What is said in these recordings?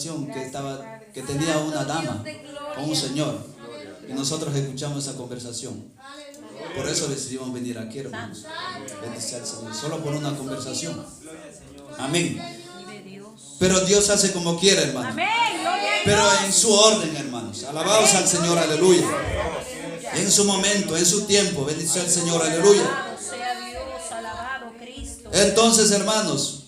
conversación que tenía una dama con un señor. Y nosotros escuchamos esa conversación. Por eso decidimos venir aquí, hermanos. Bendice al Señor. Solo por una conversación. Amén. Pero Dios hace como quiere, hermanos. Pero en su orden, hermanos. Alabados al Señor, aleluya. En su momento, en su tiempo. Bendice al Señor, aleluya. Entonces, hermanos,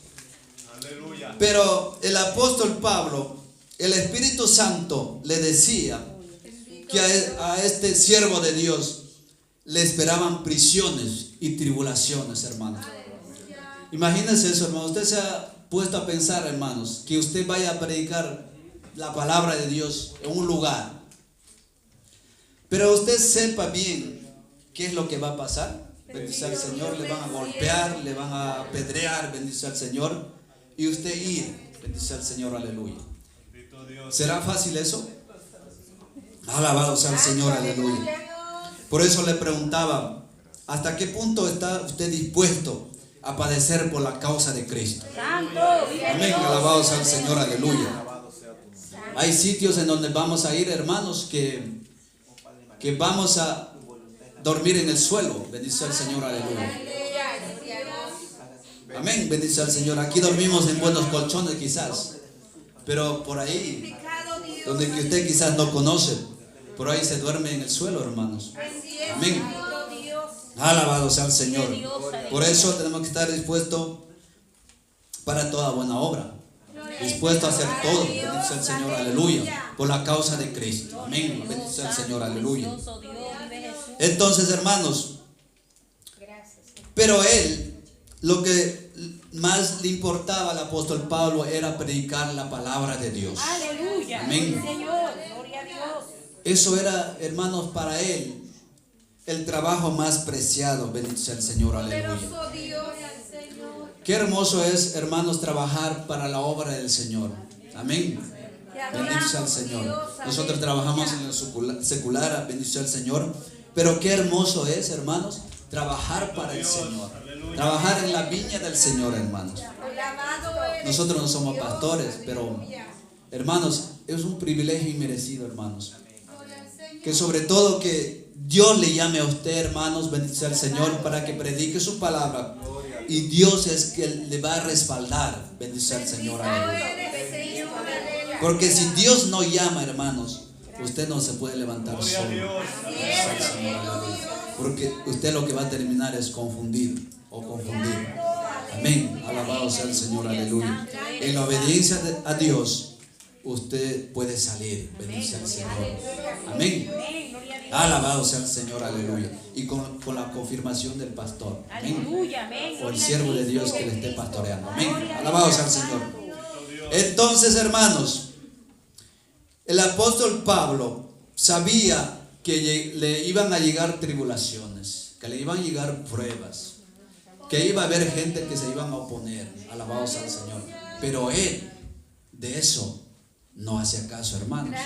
pero el apóstol Pablo, el Espíritu Santo le decía que a este siervo de Dios le esperaban prisiones y tribulaciones, hermanos. Imagínense eso, hermanos. Usted se ha puesto a pensar, hermanos, que usted vaya a predicar la palabra de Dios en un lugar, pero usted sepa bien qué es lo que va a pasar. Bendice al Señor, le van a golpear, le van a apedrear, bendice al Señor, y usted ir, bendice al Señor, aleluya. ¿Será fácil eso? Alabado sea el Señor, aleluya. Por eso le preguntaba, ¿hasta qué punto está usted dispuesto a padecer por la causa de Cristo? Amén, alabado sea el Señor, aleluya. Hay sitios en donde vamos a ir, hermanos, que vamos a dormir en el suelo. Bendice al Señor, aleluya. Amén, bendice al Señor. Aquí dormimos en buenos colchones quizás, pero por ahí, donde que usted quizás no conoce, por ahí se duerme en el suelo, hermanos. Amén. Alabado sea el Señor. Por eso tenemos que estar dispuestos para toda buena obra. Dispuesto a hacer todo, bendice al Señor, aleluya, por la causa de Cristo. Amén, bendice al Señor, aleluya. Entonces, hermanos, pero él, lo que más le importaba al apóstol Pablo era predicar la palabra de Dios. Aleluya. Amén. Señor, gloria a Dios. Eso era, hermanos, para él el trabajo más preciado. Bendice al Señor, aleluya. Qué hermoso es, hermanos, trabajar para la obra del Señor. Amén. Bendice al Señor. Nosotros trabajamos en el secular, bendice al Señor. Pero qué hermoso es, hermanos, trabajar para el Señor. Trabajar en la viña del Señor, hermanos. Nosotros no somos pastores, pero, hermanos, es un privilegio inmerecido, hermanos. Que sobre todo que Dios le llame a usted, hermanos, bendice al Señor, para que predique su palabra. Y Dios es que le va a respaldar, bendice al Señor, aleluya. Porque si Dios no llama, hermanos, usted no se puede levantar solo. Porque usted lo que va a terminar es confundir o confundir. Amén. Alabado sea el Señor, aleluya. En la obediencia a Dios, usted puede salir. Bendice al Señor. Amén. Alabado sea el Señor, aleluya. Y con la confirmación del pastor. Amén. O el siervo de Dios que le esté pastoreando. Amén. Alabado sea el Señor. Entonces, hermanos, el apóstol Pablo sabía que le iban a llegar tribulaciones, que le iban a llegar pruebas, que iba a haber gente que se iban a oponer. Alabado sea el Señor. Pero él de eso no hacía caso, hermanos.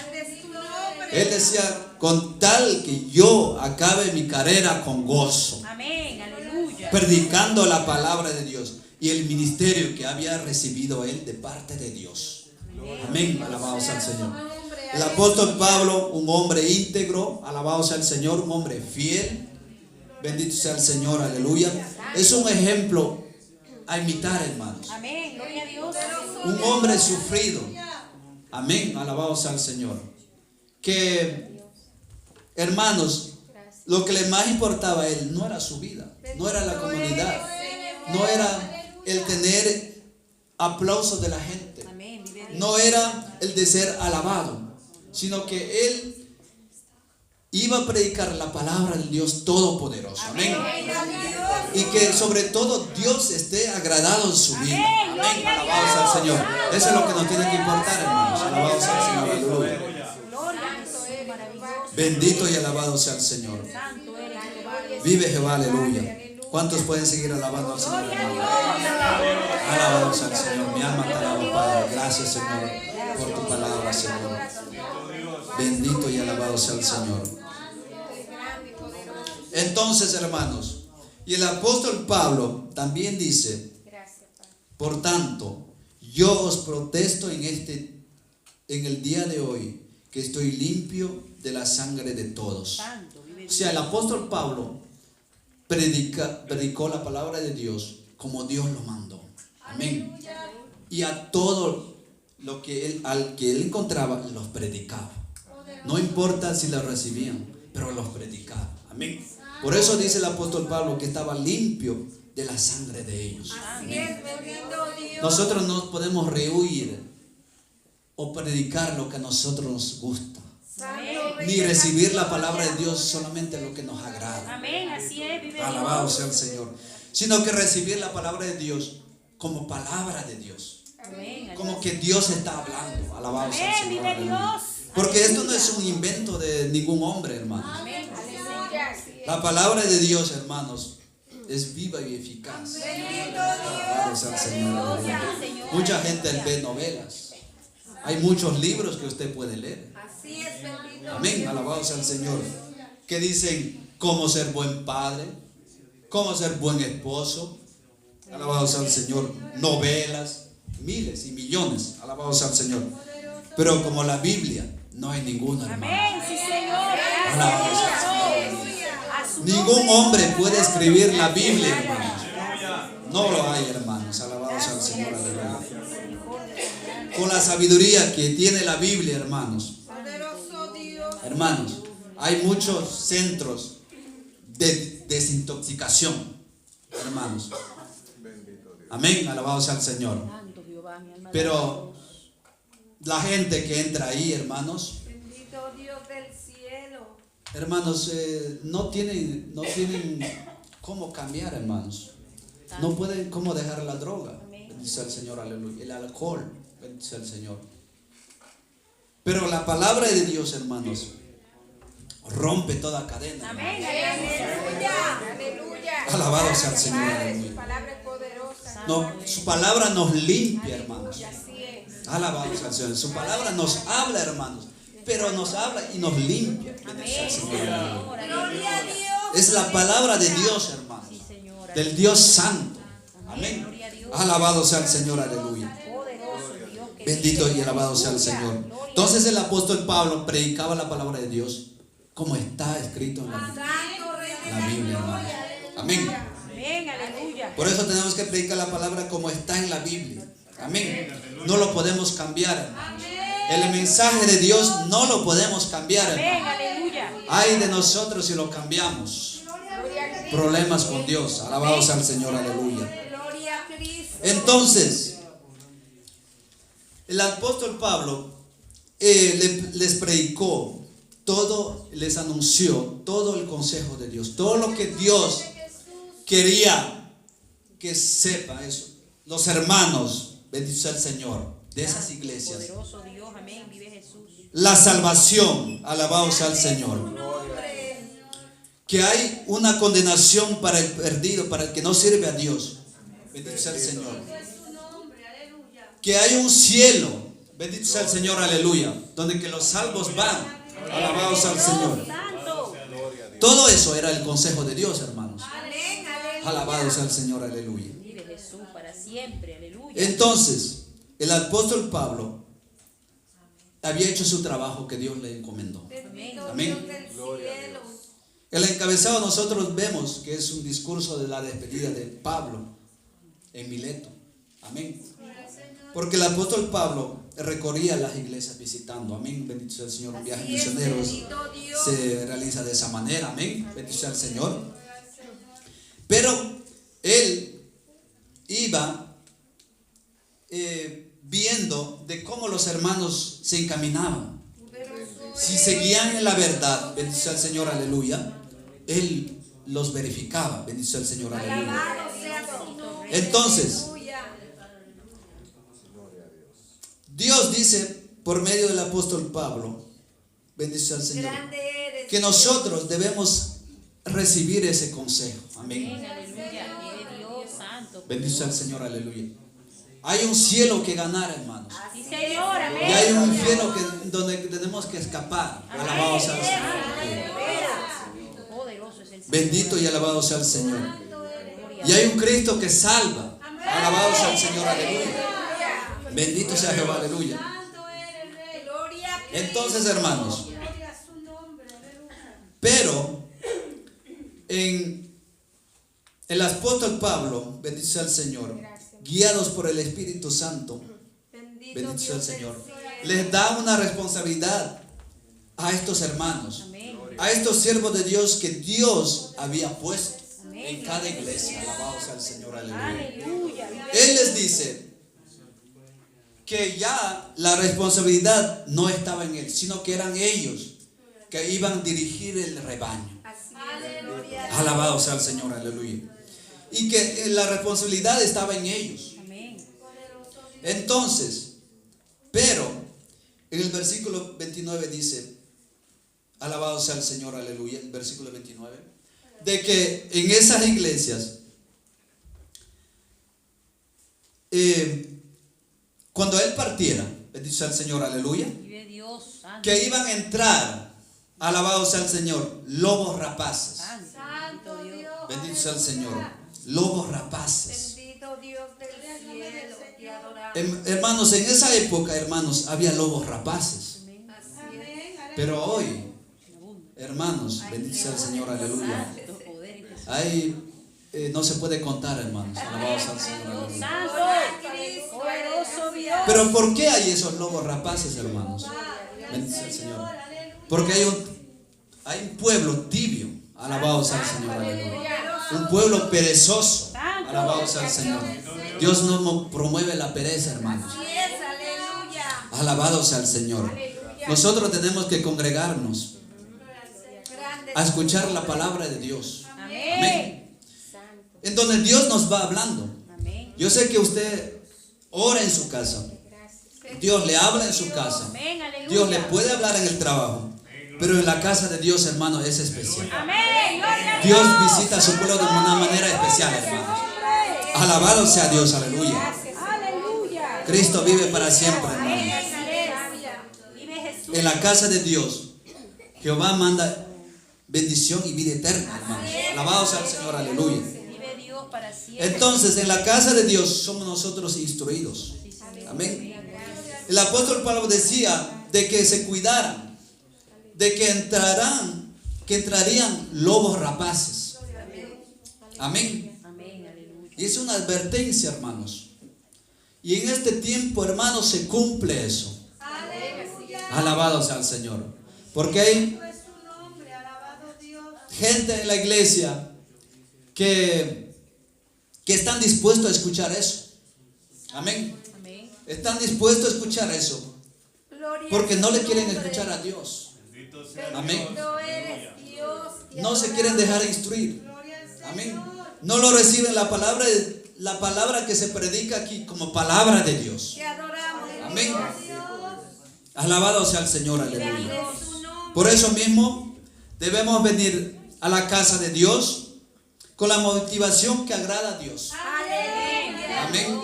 Él decía, con tal que yo acabe mi carrera con gozo. Amén, aleluya. Predicando la palabra de Dios y el ministerio que había recibido él de parte de Dios. Amén, alabado sea el Señor. El apóstol Pablo, un hombre íntegro, alabado sea el Señor, un hombre fiel, bendito sea el Señor, aleluya. Es un ejemplo a imitar, hermanos. Amén, gloria a Dios. Un hombre sufrido. Amén, alabado sea el Señor. Que, hermanos, lo que le más importaba a él no era su vida, no era la comunidad, no era el tener aplausos de la gente, no era el de ser alabado, sino que él iba a predicar la palabra del Dios Todopoderoso. Amén. Y que sobre todo Dios esté agradado en su vida. Amén. Alabado sea el Señor. Eso es lo que nos tiene que importar, hermanos. Alabado sea el Señor. Aleluya. Bendito y alabado sea el Señor. Vive Jehová, aleluya. ¿Cuántos pueden seguir alabando al Señor? Alabado sea el Señor. Mi alma te alaba, Padre. Gracias, Señor, por tu palabra, Señor. Bendito y alabado sea el Señor. Entonces, hermanos, y el apóstol Pablo también dice: por tanto, yo os protesto en este en el día de hoy que estoy limpio de la sangre de todos. O sea, el apóstol Pablo predicó la palabra de Dios como Dios lo mandó. Amén. Y a todo lo que al que él encontraba, los predicaba. No importa si lo recibían, pero los predicaba. Amén. Por eso dice el apóstol Pablo que estaba limpio de la sangre de ellos. Amén. Nosotros no podemos rehuir o predicar lo que a nosotros nos gusta. Ni recibir la palabra de Dios solamente lo que nos agrada. Amén, así es, vive Alabado Dios. sea el Señor. Sino que recibir la palabra de Dios como palabra de Dios. Amén. Como que Dios está hablando. Alabado sea el Amén, Señor. vive Aleluya. Dios. Porque esto no es un invento de ningún hombre, hermanos. Amén. La palabra de Dios, hermanos, es viva y eficaz. Alabado sea el Señor. Aleluya. Mucha gente ve novelas. Hay muchos libros que usted puede leer. Amén, alabado sea el Señor. Que dicen cómo ser buen padre, cómo ser buen esposo. Alabado sea el Señor. Novelas, miles y millones. Alabado sea el Señor. Pero como la Biblia, no hay ninguna, hermano. Amén, sí, Señor. Alabado sea el Señor. Ningún hombre puede escribir la Biblia, hermanos. No lo hay, hermanos. Alabado sea el Señor. Aleluya. Con la sabiduría que tiene la Biblia, hermanos. Hermanos, hay muchos centros de desintoxicación, hermanos. Amén, alabado sea el Señor. Pero la gente que entra ahí, hermanos, hermanos, no tienen cómo cambiar, hermanos. No pueden cómo dejar la droga, bendice el Señor, aleluya. El alcohol, bendice el Señor. Pero la palabra de Dios, hermanos, rompe toda cadena. Amén. Aleluya. Alabado sea el Señor, aleluya. Su palabra es poderosa. No, su palabra nos limpia, hermanos. Así es. Alabado sea el Señor. Su palabra nos habla, hermanos, pero nos habla y nos limpia. Bendice al Señor, aleluya. Gloria a Dios. Es la palabra de Dios, hermanos, del Dios Santo. Amén. Alabado sea el Señor, aleluya. Bendito y alabado sea el Señor. Entonces el apóstol Pablo predicaba la palabra de Dios como está escrito en la Biblia, hermano. Amén. Amén, aleluya. Por eso tenemos que predicar la palabra como está en la Biblia. Amén. No lo podemos cambiar, hermano. El mensaje de Dios no lo podemos cambiar, Amén, hermano. aleluya. Ay de nosotros si lo cambiamos. Problemas con Dios. Alabado sea el Señor, aleluya. Gloria a Cristo. Entonces, el apóstol Pablo les predicó todo, les anunció todo el consejo de Dios, todo lo que Dios quería que sepa eso. Los hermanos, bendice al Señor, de esas iglesias. Poderoso Dios, amén, vive Jesús. La salvación, alabado sea el Señor. Que hay una condenación para el perdido, para el que no sirve a Dios. Bendito sea el Señor. Que hay un cielo, bendito sea el Señor, aleluya, donde que los salvos van. Alabado sea el Señor. Todo eso era el consejo de Dios, hermanos. Alabado sea el Señor, aleluya. Vive Jesús para siempre, aleluya. Entonces, el apóstol Pablo había hecho su trabajo que Dios le encomendó. Amén. El encabezado nosotros vemos que es un discurso de la despedida de Pablo en Mileto. Amén. Porque el apóstol Pablo recorría las iglesias visitando. Amén. Bendito sea el Señor. Un viaje misionero se realiza de esa manera. Amén. Bendito sea el Señor. Pero él iba viendo de cómo los hermanos se encaminaban. Si seguían en la verdad, bendito sea el Señor, aleluya, él los verificaba, bendito sea el Señor, aleluya. Entonces, Dios dice por medio del apóstol Pablo, bendito sea el Señor, que nosotros debemos recibir ese consejo. Amén. Amén, aleluya. Vive Dios santo. Bendito sea el Señor, aleluya. Hay un cielo que ganar, hermanos. Sí, Señor, amén. Y hay un infierno donde tenemos que escapar. Alabado sea el Señor. Poderoso es el Señor. Bendito y alabado sea el Señor. Y hay un Cristo que salva. Alabado sea el Señor, aleluya. Bendito sea Jehová, aleluya. Entonces, hermanos, Gloria a su nombre. Aleluya. pero en el apóstol Pablo, bendito sea el Señor, guiados por el Espíritu Santo, bendito sea el Señor, les da una responsabilidad a estos hermanos, Amén. a estos siervos de Dios que Dios había puesto Amén. en cada iglesia. Alabado sea el Señor, aleluya. Aleluya. Él les dice que ya la responsabilidad no estaba en él, sino que eran ellos que iban a dirigir el rebaño. Aleluya. Alabado sea el Señor, aleluya. Y que la responsabilidad estaba en ellos. Amén. Entonces, pero en el versículo 29 dice, alabado sea el Señor, aleluya, el versículo 29, de que en esas iglesias, cuando Él partiera, bendito sea el Señor, aleluya, Vive Dios santo. que iban a entrar, alabado sea el Señor, lobos rapaces. Santo Dios. Bendito sea el Señor, lobos rapaces. Bendito Dios del cielo, te adoramos. Hermanos, en esa época, hermanos, había lobos rapaces. Así es. Pero hoy, hermanos, bendito sea el Señor, aleluya. Santo poder y Jesús. Ahí no se puede contar, hermanos. Alabado sea el Señor, aleluya. Santo. Cristo, Poderoso Dios. Pero ¿por qué hay esos lobos rapaces, hermanos? Bendito sea el Señor. Porque hay un pueblo tibio. Alabado sea el Señor, aleluya. Un pueblo perezoso. Alabado sea el Señor. Dios no promueve la pereza, hermanos. Así es, aleluya. Alabado sea el Señor. Nosotros tenemos que congregarnos Grande. a escuchar la palabra de Dios. Amén. Amén. En donde Dios nos va hablando. Amén. Yo sé que usted ora en su casa. Dios le habla en su casa. Amén. Aleluya. Dios le puede hablar en el trabajo. Pero en la casa de Dios, hermano, es especial. Amén. Gloria a Dios visita a su pueblo de una manera especial, hermanos. Alabado sea Dios, aleluya. Aleluya. Cristo vive para siempre, hermanos. Vive Jesús. En la casa de Dios, Jehová manda bendición y vida eterna, hermanos. Alabado sea el Señor, aleluya. Vive Dios para siempre. Entonces, en la casa de Dios somos nosotros instruidos. Amén. El apóstol Pablo decía de que se cuidaran, de que entrarían lobos rapaces. Amén. Amén. Aleluya. Y es una advertencia, hermanos. Y en este tiempo, hermanos, se cumple eso. Alabado sea el Señor. Porque hay Es su nombre, alabado Dios. gente en la iglesia que están dispuestos a escuchar eso. Amén. Amén. Están dispuestos a escuchar eso. Gloria Porque no a le su quieren nombre. escuchar a Dios. Amén. Bendito eres Dios. Te No se adoramos. quieren dejar instruir. Gloria al Señor. Amén. No lo reciben la palabra que se predica aquí como palabra de Dios. Te adoramos. Amén. Dios. Alabado sea el Señor, aleluya. Es su nombre. Por eso mismo debemos venir a la casa de Dios con la motivación que agrada a Dios. Aleluya. Amén.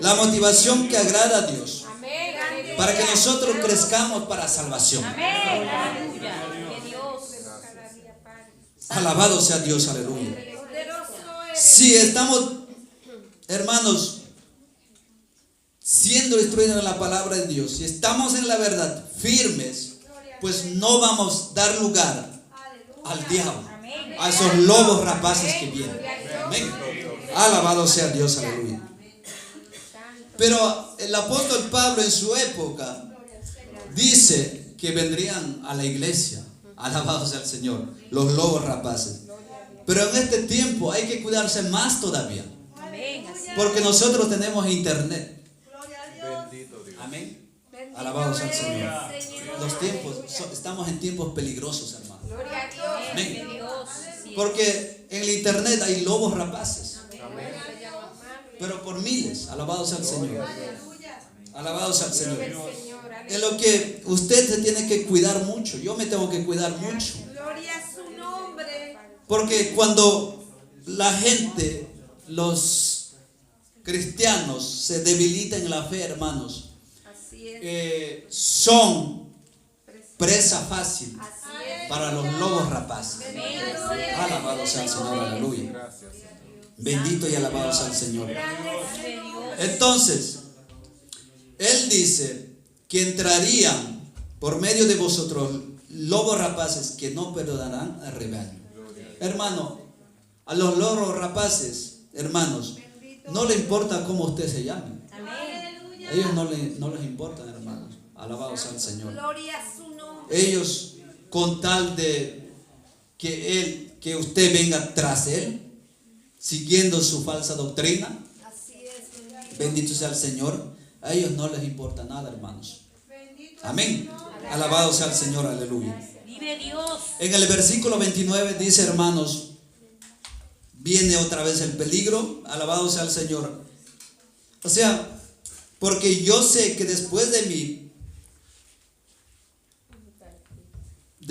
La motivación que agrada a Dios. Amén. Para que nosotros crezcamos para salvación. Amén. Aleluya. Vive Dios. Alabado sea Dios, aleluya. Poderoso eres. Si estamos, hermanos, siendo instruidos en la palabra de Dios, si estamos en la verdad firmes, pues no vamos a dar lugar al diablo, Amén. a esos lobos rapaces que vienen. Amén. Alabado sea Dios, aleluya. Pero el apóstol Pablo en su época dice que vendrían a la iglesia. Alabado sea el Señor, los lobos rapaces. Pero en este tiempo hay que cuidarse más todavía, Amén. Así. porque nosotros tenemos internet. Gloria a Dios. Amén. Bendito Alabado sea el eres, Señor. Señor. Los tiempos, estamos en tiempos peligrosos, hermano. Gloria a Dios. Amén. Vive Dios. Sí. Porque en el internet hay lobos rapaces, pero por miles. Alabado sea el Señor. Aleluya. Alabado sea el Señor. Señor. En lo que usted se tiene que cuidar mucho. Yo me tengo que cuidar mucho. Gloria a su nombre. Porque cuando la gente, los cristianos, se debilitan en la fe, hermanos, Así es. son presa fácil Así es. para los lobos rapaces. Bendito eres. Alabado sea el Señor, aleluya. Bendito y alabado sea el Señor. Vive Dios. Entonces, Él dice que entrarían por medio de vosotros, lobos rapaces que no perdonarán al rebaño. Hermano, a los lobos rapaces, hermanos, no le importa cómo usted se llame. Amén. A ellos no les importa, hermanos. Alabado sea el Señor. Gloria a su nombre. Ellos, con tal de que usted venga tras él, siguiendo su falsa doctrina, Así es. bendito sea el Señor, a ellos no les importa nada, hermanos. Bendito Amén. Alabado sea el Señor, aleluya. Vive Dios. En el versículo 29 dice, hermanos, viene otra vez el peligro, alabado sea el Señor. O sea, porque yo sé que después de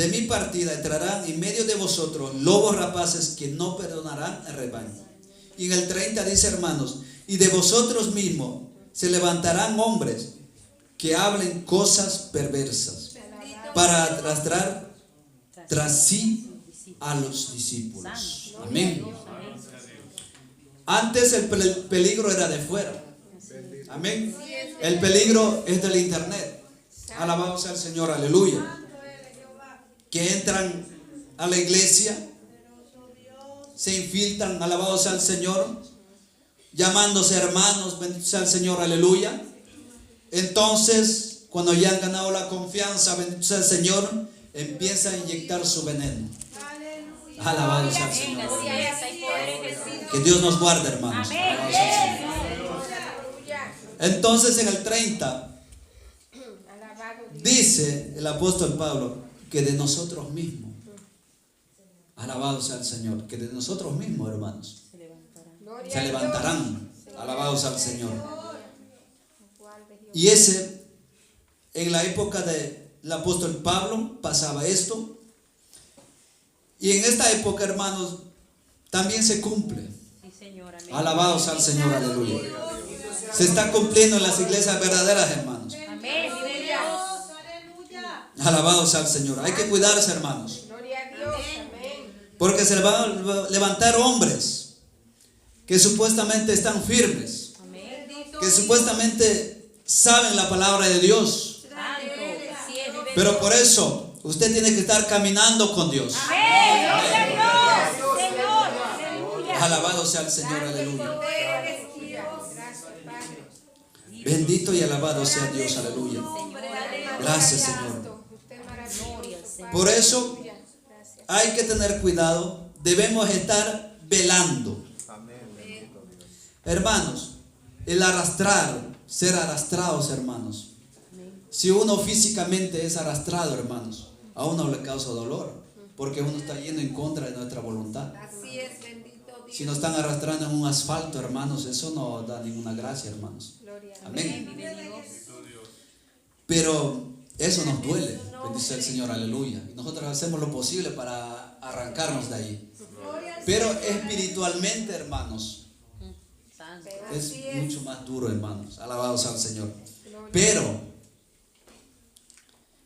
mi partida entrarán en medio de vosotros lobos rapaces que no perdonarán el rebaño. Y en el 30 dice, hermanos, y de vosotros mismos se levantarán hombres que hablen cosas perversas para arrastrar tras sí a los discípulos. Amén. Antes el peligro era de fuera. Amén. El peligro es del internet. Alabado sea el Señor, aleluya. Que entran a la iglesia, se infiltran, alabado sea el Señor, llamándose hermanos, bendito sea el Señor, aleluya. Entonces, cuando ya han ganado la confianza, bendito sea el Señor, empieza a inyectar su veneno. Alabado sea el Amén. Señor. Así es. Hay poder en Jesús. Que Dios nos guarde, hermanos. Amén. Alabado sea el Señor. Entonces, en el 30 dice el apóstol Pablo que de nosotros mismos, alabado sea el Señor, que de nosotros mismos, hermanos, se levantarán, alabado sea el Señor. Y en la época del apóstol Pablo pasaba esto, y en esta época, hermanos, también se cumple. Sí, Señor. Amén. Alabado sea el Señor, aleluya. Se está cumpliendo en las iglesias verdaderas, hermanos. Amén. Vive Dios. Alabado sea el Señor. Hay que cuidarse, hermanos, Gloria a Dios. Amén. porque se van a levantar hombres que supuestamente están firmes, Amén. que supuestamente saben la palabra de Dios, Santo. Así es. Vive pero por eso usted tiene que estar caminando con Dios. Amén. Gloria a Dios. Señor. Aleluya. Alabado sea el Señor, aleluya. Eres Dios. Gracias, Padre. Bendito y alabado sea Dios, aleluya. Gracias, Señor. Gloria al Señor. Por eso hay que tener cuidado, debemos estar velando. Hermanos, el ser arrastrados, hermanos. Si uno físicamente es arrastrado, hermanos, a uno le causa dolor, porque uno está yendo en contra de nuestra voluntad. Así es, bendito Dios. Si nos están arrastrando en un asfalto, hermanos, eso no da ninguna gracia, hermanos. Amén. Vive Dios. Pero eso nos duele, bendice el Señor, aleluya. Y nosotros hacemos lo posible para arrancarnos de ahí. Pero espiritualmente, hermanos, Santo. es mucho más duro, hermanos. Alabado sea el Señor. Pero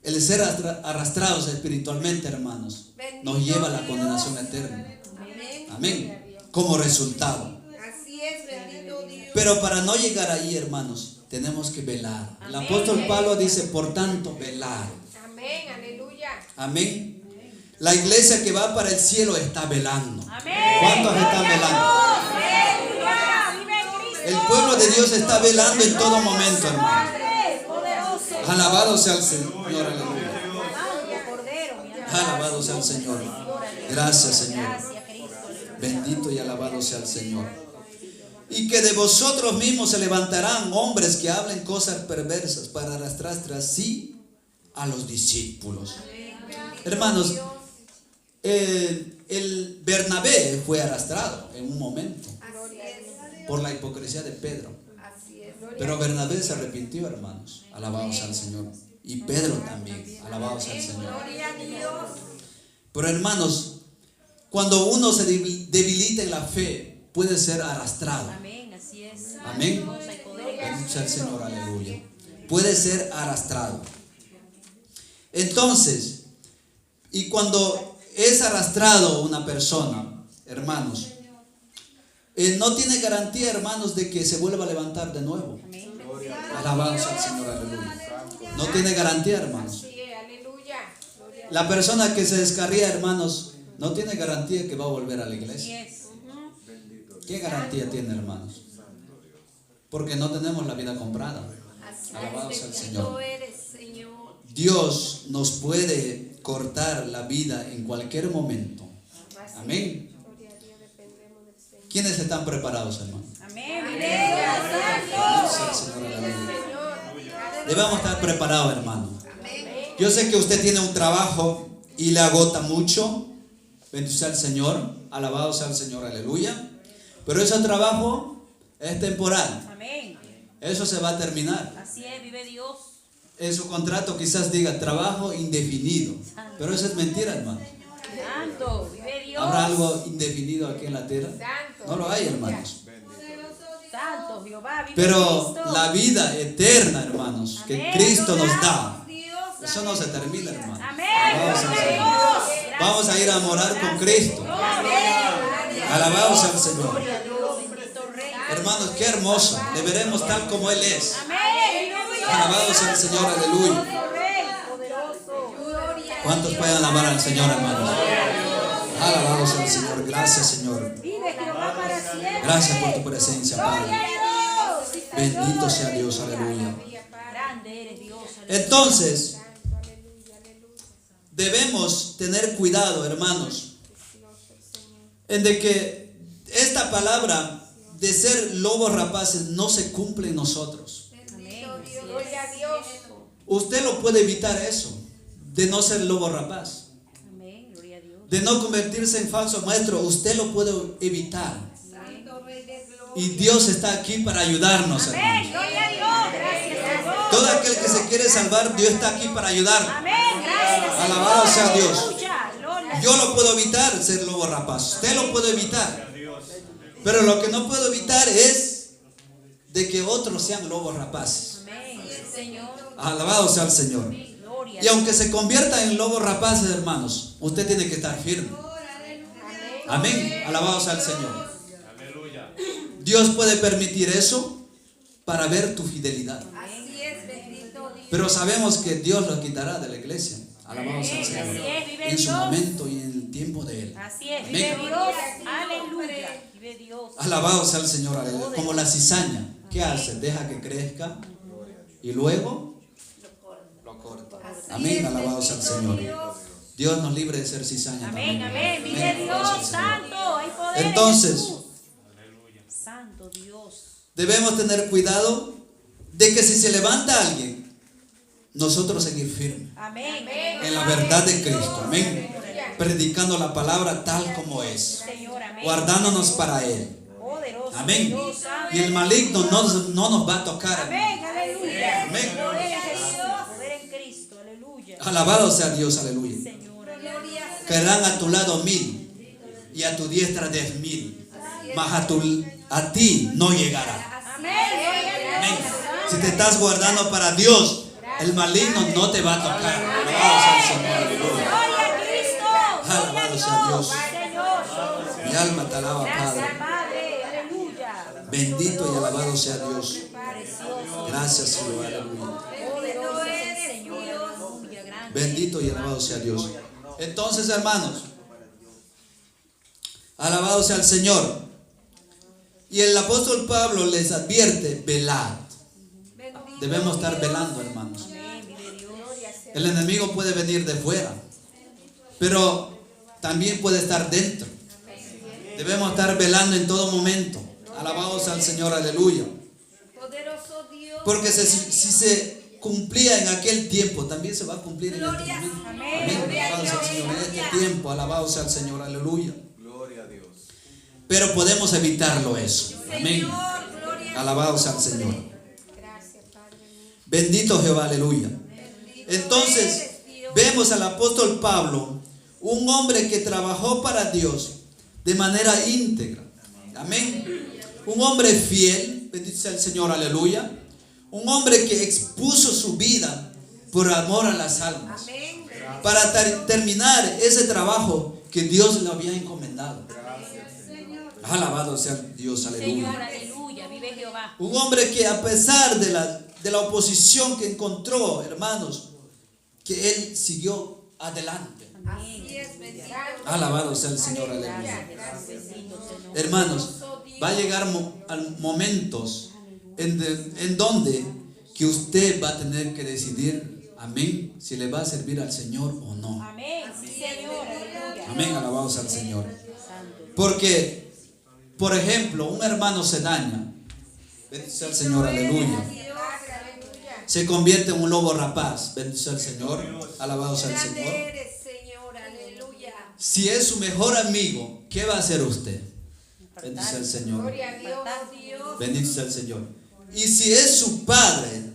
el ser arrastrados espiritualmente, hermanos, nos lleva a la condenación eterna. Amén. Amén. Como resultado. Así es, bendito Dios. Pero para no llegar ahí, hermanos, tenemos que velar. El Amén. apóstol Pablo dice, por tanto, velar. Amén, aleluya. Amén. La iglesia que va para el cielo está velando. Amén. ¿Cuántos están velando? Aleluya. Vive Cristo. El pueblo de Dios está velando en todo momento, hermano. Padre poderoso. Alabado sea el Señor, aleluya. Santo Cordero. Mi alma. Alabado sea el Señor. Gracias, Señor. Gracias, Cristo. Bendito y alabado sea el Señor. Y que de vosotros mismos se levantarán hombres que hablen cosas perversas para arrastrar tras sí a los discípulos. Hermanos, el Bernabé fue arrastrado en un momento Así es. por la hipocresía de Pedro. Así es. Pero Bernabé se arrepintió, hermanos. Alabados al Señor. Y Pedro también. Alabados al Señor. Gloria a Dios. Pero hermanos, cuando uno se debilita en la fe, puede ser arrastrado. Amén. Así es. Amén. Dios, hay poder. Bendito sea el Señor, aleluya. Puede ser arrastrado. Entonces, y cuando es arrastrado una persona, hermanos, no tiene garantía, hermanos, de que se vuelva a levantar de nuevo. Amén. Alabanza al Señor, aleluya. No tiene garantía, hermanos. La persona que se descarría, hermanos, no tiene garantía que va a volver a la iglesia. ¿Qué garantía tiene, hermanos? Porque no tenemos la vida comprada. Alabado sea el Señor. Dios nos puede cortar la vida en cualquier momento. Amén. ¿Quiénes están preparados, hermanos? Amén. Debemos estar preparados, hermano. Yo sé que usted tiene un trabajo y le agota mucho. Bendito sea el Señor. Alabado sea el Señor. Aleluya. Pero ese trabajo es temporal. Amén. Eso se va a terminar. Así es, vive Dios. En su contrato quizás diga trabajo indefinido. Pero eso es mentira, hermano. Santo, vive Dios. ¿Habrá algo indefinido aquí en la tierra? No lo hay, hermanos. Santo, Jehová, vive Pero Cristo. la vida eterna, hermanos, que Amén. Cristo nos da, eso no se termina, hermanos. Amén. Alabado sea el Gloria Señor. a Dios. Vamos a ir a morar con Cristo. Amén. Alabado sea el Señor. Gloria a Dios, bendito Rey. Hermanos, qué hermoso. Le veremos tal como Él es. Amén. Alabado sea el Señor, aleluya. Rey, poderoso. ¿Cuántos pueden alabar al Señor, hermanos? Alabado sea el Señor. Gracias, Señor. Vive Jehová para siempre. Gracias por tu presencia, Padre. Gloria a Dios. Bendito sea Dios, aleluya. Grande eres Dios. Entonces, debemos tener cuidado, hermanos, en de que esta palabra de ser lobos rapaces no se cumple en nosotros. Amén. Gloria a Dios. Usted lo puede evitar eso, de no ser lobo rapaz, Amén. Gloria a Dios. de no convertirse en falso maestro. Usted lo puede evitar. Santo Rey de Gloria. Y Dios está aquí para ayudarnos, Amén. hermanos. Gloria a Dios. Gracias, Señor. Todo aquel que se quiere salvar, Dios está aquí para ayudarlo. Amén. Gracias, Señor. Alabado sea Dios. Aleluya. Gloria. Yo lo puedo evitar, ser lobo rapaz. Usted lo puede evitar. Pero lo que no puedo evitar es de que otros sean lobos rapaces. Amén. Señor. Alabado sea el Señor. Gloria. Y aunque se convierta en lobos rapaces, hermanos, usted tiene que estar firme. Amén. Alabado sea el Señor. Dios puede permitir eso para ver tu fidelidad. Así es, bendito Dios. Pero sabemos que Dios lo quitará de la iglesia. Alabado sea el Señor. Así es, vive En su Dios. momento y en el tiempo de Él. Así es, Amén. vive Dios. Aleluya. Vive Dios. Alabado sea el Señor, aleluya. Como la cizaña. ¿Qué hace? Deja que crezca y luego lo corta. Amén. Alabado sea el Señor. Dios nos libre de ser cizaña. Amén, también. amén. Vive Amén. Alabado Dios. sea el Señor. Santo. Hay poder. Entonces, en Jesús. Santo Dios. debemos tener cuidado de que si se levanta alguien, nosotros seguir firmes Amén. en la verdad de Cristo. Amén. Predicando la palabra tal como es. Señor, amén. Guardándonos para Él. Poderoso. Amén. Dios, santo. Y el maligno no nos va a tocar. Amén, aleluya. Amén. Poder en Jesús, poder en Cristo, aleluya. Alabado sea Dios, aleluya. Señor, aleluya. Caerán a tu lado 1000 y a tu diestra 10,000, mas a ti no llegará. Amén. Gloria a Amén. Dios. Si te estás guardando para Dios, el maligno no te va a tocar. Alabado sea el Señor, aleluya. Gloria a Cristo. Alabado sea Dios. Señor. Mi alma te alaba, Gracias, Padre. Padre. Aleluya. Bendito y alabado sea Dios. Precioso. Gracias, Señor, aleluya. Poderoso es el Señor. Aleluya. Grande. Bendito y alabado sea Dios. Entonces, hermanos, alabado sea el Señor. Y el apóstol Pablo les advierte: velad. Debemos estar velando, hermanos. Amén. Vive Dios. El enemigo puede venir de fuera, pero también puede estar dentro. Debemos estar velando en todo momento. Alabado sea el Señor, aleluya. Poderoso Dios. Porque si se cumplía en aquel tiempo, también se va a cumplir en este momento. Amén. Alabado sea el Señor. En este tiempo, alabado sea el Señor, aleluya. Gloria a Dios. Pero podemos evitarlo eso. Amén. Alabado sea el Señor. Gracias, Padre. Bendito Jehová, aleluya. Entonces, vemos al apóstol Pablo, un hombre que trabajó para Dios de manera íntegra. Amén. Un hombre fiel, bendito sea el Señor, aleluya. Un hombre que expuso su vida por amor a las almas. Amén. Para terminar ese trabajo que Dios le había encomendado. Alabado sea Dios, Señor, aleluya. aleluya. Vive Jehová. Un hombre que a pesar de la oposición que encontró, hermanos, que él siguió adelante. Así es, bendito. Alabado sea el Señor, aleluya. Hermanos, va a llegar momentos en donde que usted va a tener que decidir, amén, si le va a servir al Señor o no. Amén. Sí, Señor. Aleluya. Amén, alabado sea el Señor. Porque, por ejemplo, un hermano se daña, bendito sea el Señor, aleluya. Se convierte en un lobo rapaz, bendito sea el Señor, alabado sea el Grande Señor. eres, Señor, aleluya. Si es su mejor amigo, ¿qué va a hacer usted? Bendito sea el Señor. Gloria a Dios, Dios. Bendito sea el Señor. Y si es su padre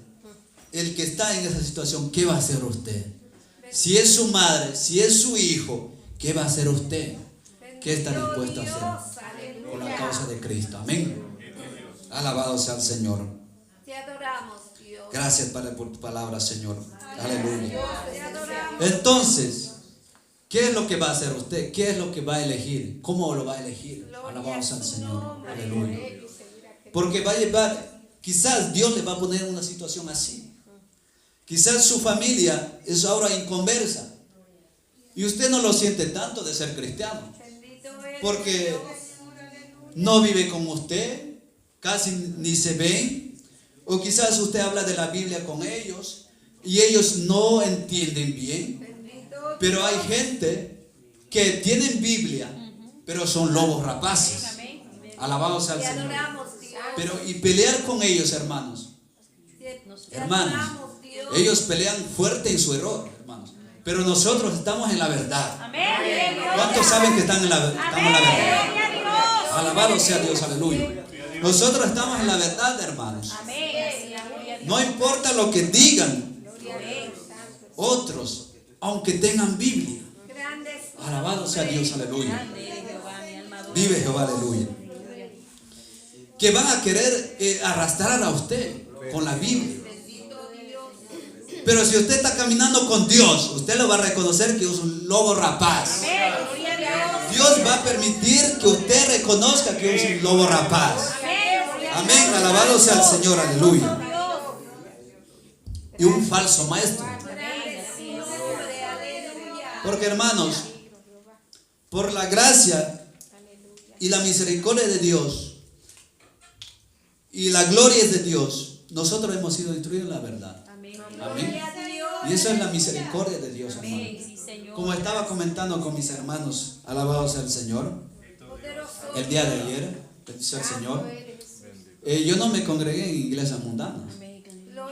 el que está en esa situación, ¿qué va a hacer usted? Si es su madre, si es su hijo, ¿qué va a hacer usted? ¿Qué está dispuesto a hacer por la causa de Cristo? Amén. Alabado sea el Señor. Te adoramos, Dios. Gracias, Padre, por tu palabra, Señor. Aleluya. Te adoramos. Entonces, ¿qué es lo que va a hacer usted? ¿Qué es lo que va a elegir? ¿Cómo lo va a elegir? Alabado sea el Señor. Aleluya. Porque va a llevar, quizás Dios le va a poner en una situación así. Quizás su familia es ahora inconversa. Y usted no lo siente tanto de ser cristiano. Bendito eres, Porque Dios, aleluya. no vive con usted, casi ni se ven. O quizás usted habla de la Biblia con ellos y ellos no entienden bien. Bendito Pero hay gente que tienen Biblia, pero son lobos rapaces. Alabado sea el te Señor. adoramos, Dios. Pero y pelear con ellos, hermanos. Te Hermanos, adoramos, Dios. ellos pelean fuerte en su error, hermanos. Pero nosotros estamos en la verdad. Amén. ¿Cuántos saben que estamos en la verdad? Gloria a Dios. Alabado sea Dios, aleluya. Nosotros estamos en la verdad, hermanos. Amén. Gloria a Dios. No importa lo que digan otros, aunque tengan Biblia. Grandes. Alabado sea Dios, aleluya. Grande eres, Jehová, mi alma adora. Vive Jehová, aleluya. Que van a querer arrastrar a usted con la Biblia. Bendito Dios. Pero si usted está caminando con Dios, usted lo va a reconocer que es un lobo rapaz. Amén. Gloria a Dios. Dios va a permitir que usted reconozca que es un lobo rapaz. Amén, alabado sea el Señor, aleluya. Y un falso maestro. Porque hermanos, por la gracia y la misericordia de Dios y la gloria es de Dios, nosotros hemos sido instruidos en la verdad. Amén. Y eso es la misericordia de Dios, hermano. Sí, Señor. Como estaba comentando con mis hermanos, alabado sea el Señor, el día de ayer, bendito sea el Señor, yo no me congregué en iglesias mundanas.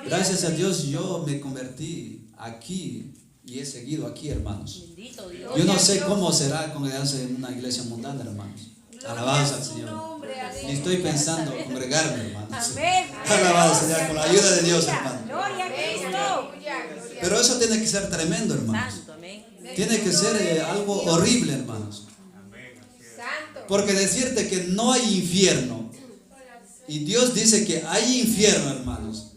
Gracias a Dios yo me convertí aquí y he seguido aquí, hermanos. Bendito Dios. Yo no sé cómo será congregarse en una iglesia mundana, hermanos. Alabado sea el Señor. Ni estoy pensando congregarme, hermanos. Alabado Señor, con la ayuda de Dios, hermano. Gloria a Cristo. Pero eso tiene que ser tremendo, hermanos. Santo, amén. Tiene que ser algo horrible, hermanos. Porque decirte que no hay infierno, y Dios dice que hay infierno, hermanos,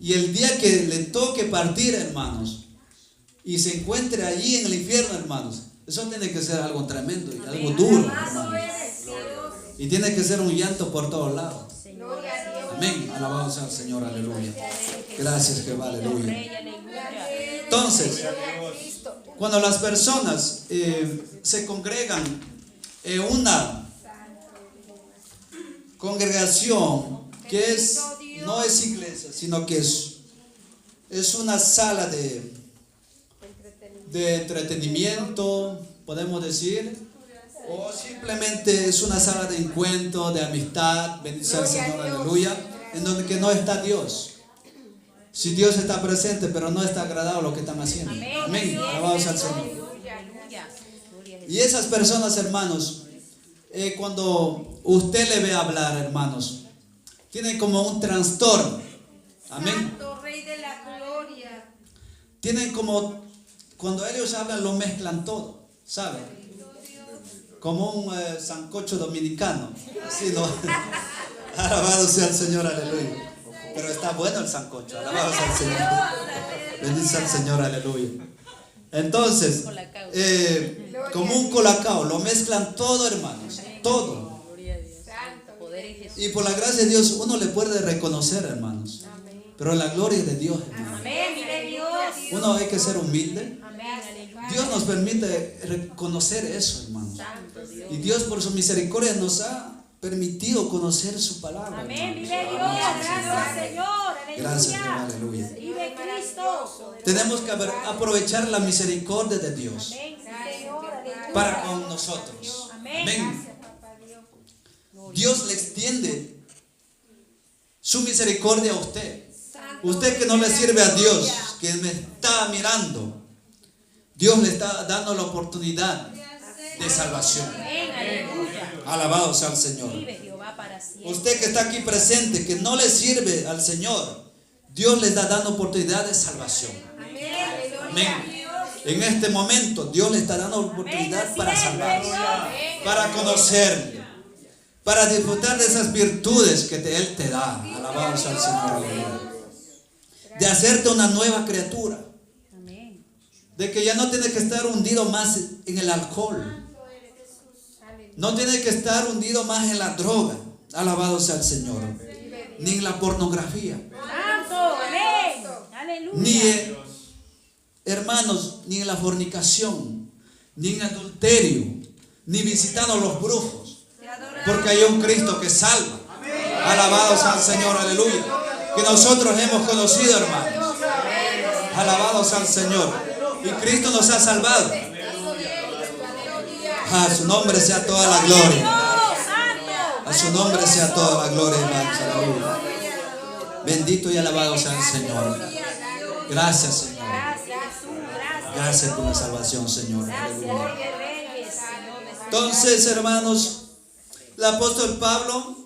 y el día que le toque partir, hermanos, y se encuentre allí en el infierno, hermanos, eso tiene que ser algo tremendo y algo duro, hermanos. Y tiene que ser un llanto por todos lados. Amén. Alabado sea el Señor, aleluya. Gracias, Jehová, aleluya. Entonces, cuando las personas se congregan en una congregación que no es iglesia, sino que es una sala de entretenimiento, podemos decir, o simplemente es una sala de encuentro, de amistad, bendito sea el Señor, aleluya, en donde que no está Dios. Si Dios está presente, pero no está agradado lo que están haciendo. Amén. Alabado sea el Señor. Y esas personas, hermanos, cuando usted le ve hablar, hermanos, tienen como un trastorno. Amén. Santo Rey de la Gloria. Tienen como, cuando ellos hablan, lo mezclan todo, ¿saben? Como un sancocho dominicano. Así, ¿no? Alabado sea el Señor, aleluya. Pero está bueno el sancocho, alabado sea el Señor. Bendito sea el Señor, aleluya. Entonces, como un colacao, lo mezclan todo, hermanos, todo. Y por la gracia de Dios uno le puede reconocer, hermanos. Pero la gloria de Dios, hermanos. Amén. Mire Dios. Uno hay que ser humilde. Amén. Dios nos permite reconocer eso, hermanos. Y Dios por su misericordia nos ha permitido conocer su palabra. Amén. Hermanos. Vive Dios. Gracias, Señor. Gracias, Dios, Aleluya. aleluya. Vive Cristo. Tenemos que aprovechar la misericordia de Dios Amén, Señor. Aleluya. para con nosotros. Amén. Dios le extiende su misericordia a usted. Usted que no le sirve a Dios, que me está mirando, Dios le está dando la oportunidad de salvación. Amén, aleluya. Alabado sea el Señor. Vive Jehová para siempre. Usted que está aquí presente, que no le sirve al Señor, Dios le está dando oportunidad de salvación. Amén. En este momento Dios le está dando oportunidad para salvarse, para conocerle, para disfrutar de esas virtudes que Él te da. Alabado sea el Señor. Aleluya. De hacerte una nueva criatura. Amén. De que ya no tienes que estar hundido más en el alcohol. No tienes que estar hundido más en la droga. Alabado sea el Señor. Ni en la pornografía. Santo. Amén. Aleluya. Ni hermanos, ni en la fornicación, ni en adulterio, ni visitando a los brujos. Porque hay un Cristo que salva. Alabado sea el Señor. Aleluya. Que nosotros hemos conocido, hermanos. Alabado sea el Señor. Y Cristo nos ha salvado. A su nombre sea toda la gloria. A su nombre sea toda la gloria, hermanos. Aleluya. Bendito y alabado sea el Señor. Gracias, Señor. Gracias por la salvación, Señor. Aleluya. Entonces, hermanos, el apóstol Pablo,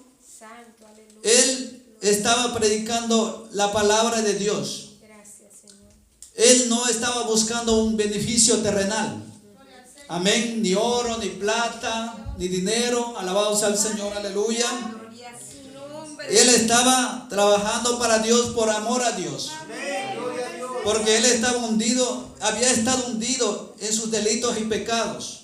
él estaba predicando la palabra de Dios. Él no estaba buscando un beneficio terrenal. Amén. Ni oro, ni plata, ni dinero. Alabado sea el Señor. Aleluya. Él estaba trabajando para Dios por amor a Dios. Porque él estaba hundido, había estado hundido en sus delitos y pecados.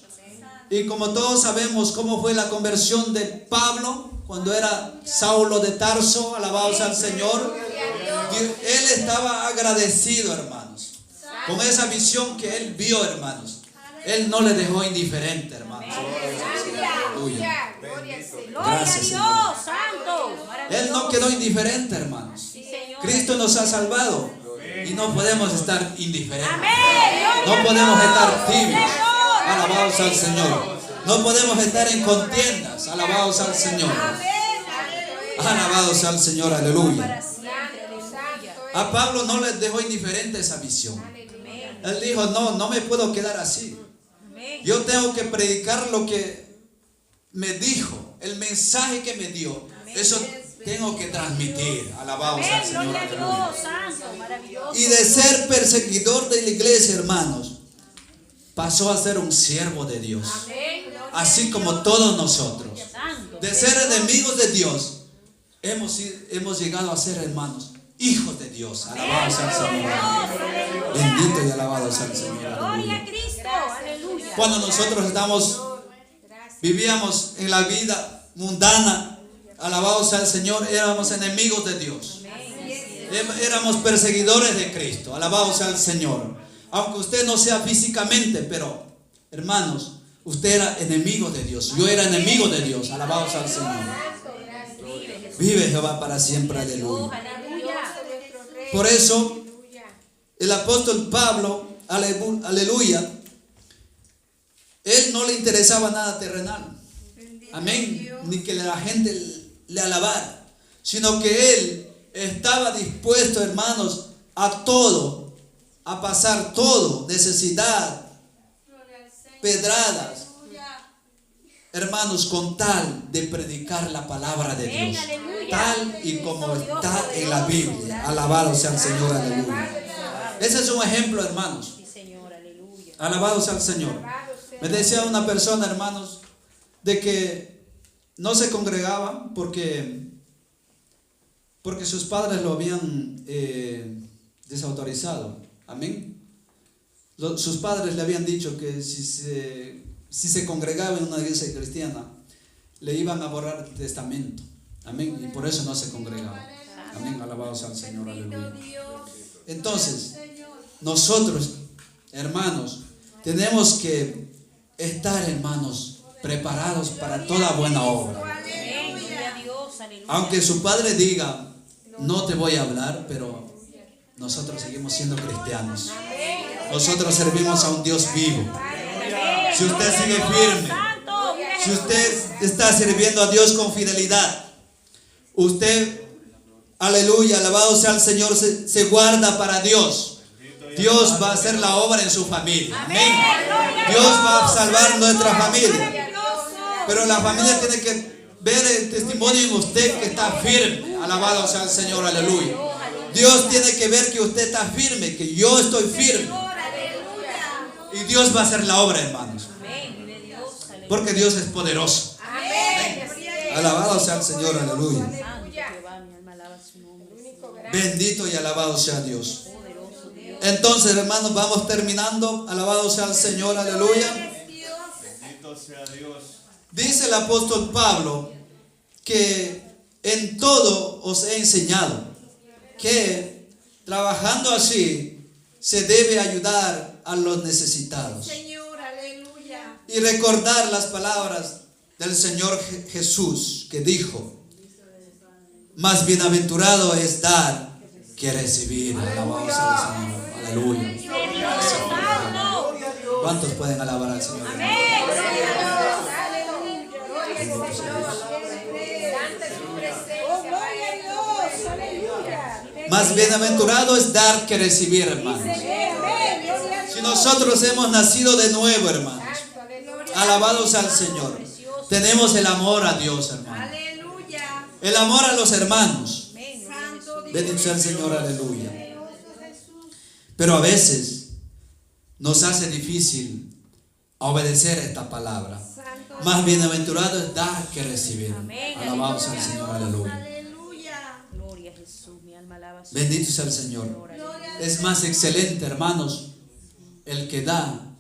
Y como todos sabemos cómo fue la conversión de Pablo cuando era Saulo de Tarso, alabado sea el Señor. Él estaba agradecido, hermanos, con esa visión que él vio, hermanos. Él no le dejó indiferente, hermanos. Aleluya. Gracias, Señor. Él no quedó indiferente, hermanos. Cristo nos ha salvado y no podemos estar indiferentes. No podemos estar tibios. Alabados al Señor. No podemos estar en contiendas. Alabados al Señor. Alabados al Señor. Aleluya. A Pablo no le dejó indiferente esa visión. Él dijo, no me puedo quedar así. Yo tengo que predicar lo que me dijo, el mensaje que me dio. Eso tengo que transmitir. Alabados al Señor. Aleluya. Y de ser perseguidor de la iglesia, hermanos, pasó a ser un siervo de Dios. Así como todos nosotros. De ser enemigos de Dios, hemos llegado a ser, hermanos, hijos de Dios. Alabados al Señor. Bendito y alabado sea el Señor. Aleluya. Cuando nosotros vivíamos en la vida mundana, alabados sea el Señor, éramos enemigos de Dios. Éramos perseguidores de Cristo. Alabado sea el Señor. Aunque usted no sea físicamente, pero hermanos, usted era enemigo de Dios. Yo era enemigo de Dios. Alabado sea el Señor. Vive Jehová para siempre. Aleluya. Por eso el apóstol Pablo, aleluya, él no le interesaba nada terrenal. Amén. Ni que la gente le alabara, sino que él estaba dispuesto, hermanos, a todo, a pasar todo, necesidad, pedradas, hermanos, con tal de predicar la palabra de Dios, tal y como está en la Biblia. Alabado sea el Señor. Aleluya. Ese es un ejemplo, hermanos. Alabado sea el Señor. Me decía una persona, hermanos, de que no se congregaba porque sus padres lo habían desautorizado. Amén. Sus padres le habían dicho que si se congregaba en una iglesia cristiana, le iban a borrar el testamento. Amén. Y por eso no se congregaba. Amén. Alabado sea el Señor. Aleluya. Entonces, nosotros, hermanos, tenemos que estar, hermanos, preparados para toda buena obra. Amén. Gloria a Dios. Aleluya. Aunque su padre diga, no te voy a hablar, pero nosotros seguimos siendo cristianos. Nosotros servimos a un Dios vivo. Si usted sigue firme, si usted está sirviendo a Dios con fidelidad, usted, aleluya, alabado sea el Señor, se guarda para Dios. Dios va a hacer la obra en su familia. Amén. Dios va a salvar nuestra familia. Pero la familia tiene que ver el testimonio en usted que está firme. Alabado sea el Señor, aleluya. Dios tiene que ver que usted está firme, que yo estoy firme. Y Dios va a hacer la obra, hermanos. Porque Dios es poderoso. Alabado sea el Señor, aleluya. Bendito y alabado sea Dios. Entonces, hermanos, vamos terminando. Alabado sea el Señor, aleluya. Bendito sea Dios. Dice el apóstol Pablo que en todo os he enseñado que trabajando así se debe ayudar a los necesitados. Señor, aleluya. Y recordar las palabras del Señor Jesús, que dijo: más bienaventurado es dar que recibir. Alabado sea el Señor. Aleluya. ¿Cuántos pueden alabar al Señor? Más bienaventurado es dar que recibir, hermanos. Si nosotros hemos nacido de nuevo, hermanos, alabados al Señor, tenemos el amor a Dios, hermanos. El amor a los hermanos. Bendito sea el Señor, aleluya. Pero a veces nos hace difícil obedecer esta palabra. Más bienaventurado es dar que recibir. Alabado sea el Señor, aleluya. Gloria a Jesús, mi alma alaba su Bendito sea el Señor. Es más excelente, hermanos, el que da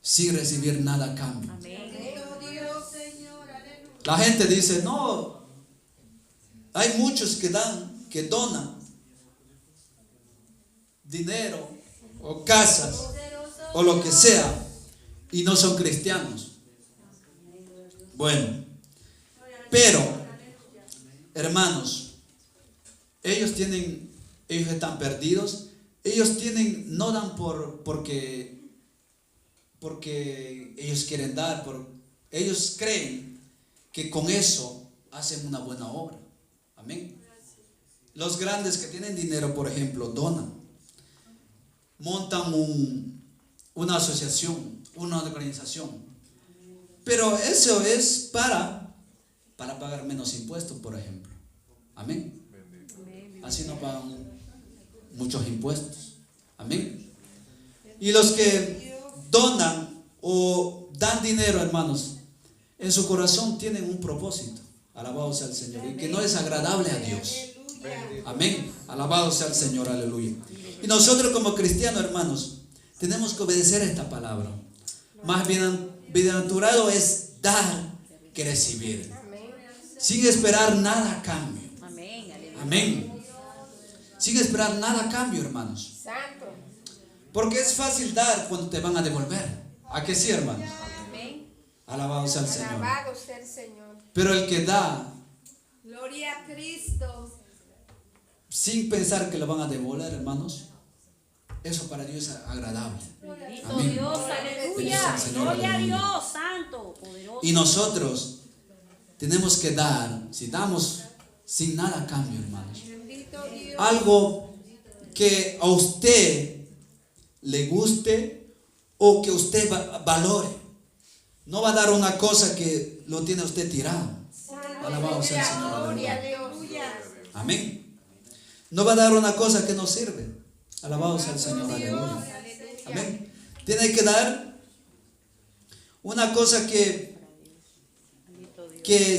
sin recibir nada a cambio. La gente dice, no, hay muchos que dan, que donan dinero o casas o lo que sea y no son cristianos. Bueno, pero hermanos, ellos están perdidos. Ellos no dan porque ellos quieren dar, ellos creen que con eso hacen una buena obra. Amén. Los grandes que tienen dinero, por ejemplo, donan, montan una asociación, una organización, pero eso es para pagar menos impuestos, por ejemplo. Amén. Así no pagan muchos impuestos. Amén. Y los que donan o dan dinero, hermanos, en su corazón tienen un propósito. Alabado sea el Señor. Y que no es agradable a Dios. Amén. Alabado sea el Señor, aleluya. Y nosotros como cristianos, hermanos, tenemos que obedecer esta palabra. Más bienaventurado es dar que recibir, sin esperar nada a cambio. Amén. Sin esperar nada a cambio, hermanos. Porque es fácil dar cuando te van a devolver. ¿A qué sí, hermanos? Alabado sea el Señor. Pero el que da, Gloria a Cristo. sin pensar que lo van a devolver, hermanos, eso para Dios es agradable. Bendito Amén. Dios, aleluya. Gloria a Dios, santo, poderoso. Y nosotros tenemos que dar, si damos sin nada a cambio, hermanos, algo que a usted le guste o que usted valore. No va a dar una cosa que lo tiene usted tirado. Alabado sea el Señor, aleluya. Amén. No va a dar una cosa que no sirve. Alabado sea el Señor, aleluya. Amén. Tiene que dar una cosa que